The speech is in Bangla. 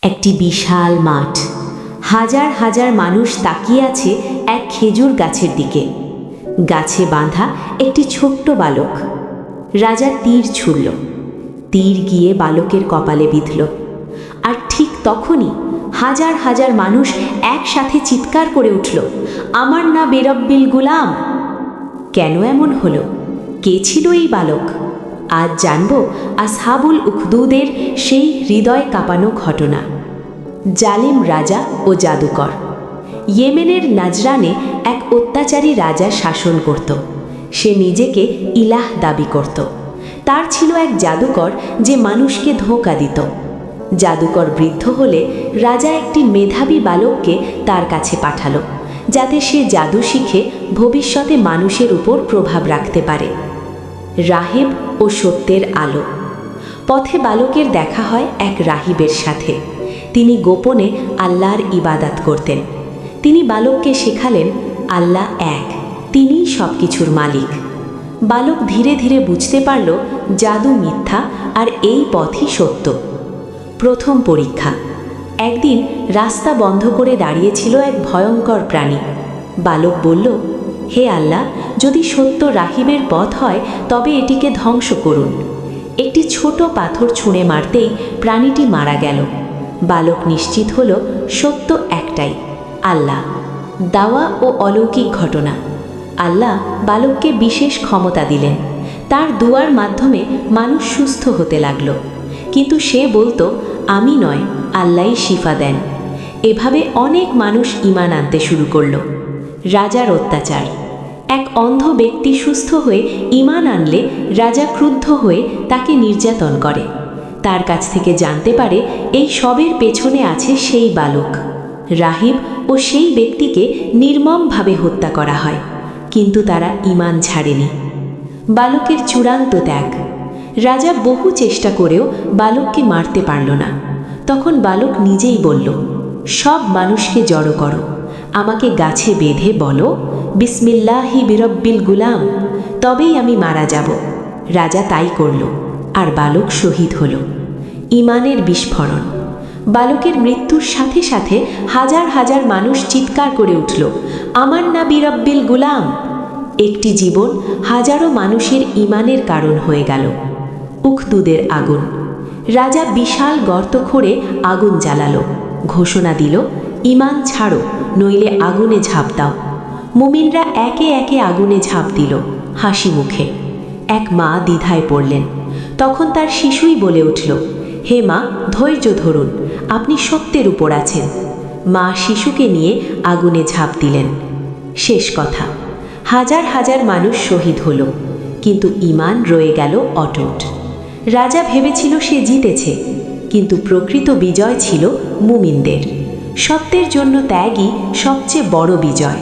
একটি বিশাল মাঠ, হাজার হাজার মানুষ তাকিয়ে আছে এক খেজুর গাছের দিকে। গাছে বাঁধা একটি ছোট্ট বালক। রাজা তীর ছুড়ল। তীর গিয়ে বালকের কপালে বিঁধল। আর ঠিক তখনই হাজার হাজার মানুষ একসাথে চিৎকার করে উঠল, আমার না বেরব্বিল গুলাম। কেন এমন হলো? কে ছিল এই বালক? আজ জানব আসহাবুল উখদুদের সেই হৃদয় কাঁপানো ঘটনা। জালিম রাজা ও জাদুকর। ইয়েমেনের নাজরানে এক অত্যাচারী রাজা শাসন করত। সে নিজেকে ইলাহ দাবি করত। তার ছিল এক জাদুকর যে মানুষকে ধোঁকা দিত। জাদুকর বৃদ্ধ হলে রাজা একটি মেধাবী বালককে তার কাছে পাঠালো, যাতে সে জাদু শিখে ভবিষ্যতে মানুষের উপর প্রভাব রাখতে পারে। রাহিব ও সত্যের আলো। পথে বালকের দেখা হয় এক রাহিবের সাথে। তিনি গোপনে আল্লাহর ইবাদত করতেন। তিনি বালককে শেখালেন আল্লাহ এক, তিনিই সব কিছুর মালিক। বালক ধীরে ধীরে বুঝতে পারল জাদু মিথ্যা আর এই পথই সত্য। প্রথম পরীক্ষা। একদিন রাস্তা বন্ধ করে দাঁড়িয়েছিল এক ভয়ঙ্কর প্রাণী। বালক বলল, হে আল্লাহ, যদি সত্য রাহিবের পথ হয় তবে এটিকে ধ্বংস করুন। একটি ছোট পাথর ছুঁড়ে মারতেই প্রাণীটি মারা গেল। বালক নিশ্চিত হল সত্য একটাই, আল্লাহ। দাওয়া ও অলৌকিক ঘটনা। আল্লাহ বালককে বিশেষ ক্ষমতা দিলেন। তার দুয়ার মাধ্যমে মানুষ সুস্থ হতে লাগলো। কিন্তু সে বলতো, আমি নয়, আল্লাহই শিফা দেন। এভাবে অনেক মানুষ ঈমান আনতে শুরু করলো। রাজার অত্যাচার। এক অন্ধ ব্যক্তি সুস্থ হয়ে ঈমান আনলে রাজা ক্রুদ্ধ হয়ে তাকে নির্যাতন করে। তার কাছ থেকে জানতে পারে এই সবের পেছনে আছে সেই বালক। রাহিব ও সেই ব্যক্তিকে নির্মমভাবে হত্যা করা হয়, কিন্তু তারা ঈমান ছাড়েনি। বালকের চূড়ান্ত ত্যাগ। রাজা বহু চেষ্টা করেও বালককে মারতে পারল না। তখন বালক নিজেই বলল, সব মানুষকে জড়ো করো, আমাকে গাছে বেঁধে বলো বিসমিল্লাহি বিরব্বিল গুলাম, তবেই আমি মারা যাব। রাজা তাই করল, আর বালক শহীদ হল। ঈমানের বিস্ফোরণ। বালকের মৃত্যুর সাথে সাথে হাজার হাজার মানুষ চিৎকার করে উঠল, আমার না বিরব্বিল গুলাম। একটি জীবন হাজারো মানুষের ঈমানের কারণ হয়ে গেল। উখদুদের আগুন। রাজা বিশাল গর্ত খুঁড়ে আগুন জ্বালালো। ঘোষণা দিল, ঈমান ছাড়ো, নইলে আগুনে ঝাঁপ দাও। মুমিনরা একে একে আগুনে ঝাঁপ দিল, হাসি মুখে। এক মা দ্বিধায় পড়লেন। তখন তার শিশুই বলে উঠল, হে মা, ধৈর্য ধরুন, আপনি সত্যের উপর আছেন। মা শিশুকে নিয়ে আগুনে ঝাঁপ দিলেন। শেষ কথা, হাজার হাজার মানুষ শহীদ হল, কিন্তু ঈমান রয়ে গেল অটুট। রাজা ভেবেছিল সে জিতেছে, কিন্তু প্রকৃত বিজয় ছিল মুমিনদের। সত্যের জন্য ত্যাগই সবচেয়ে বড় বিজয়।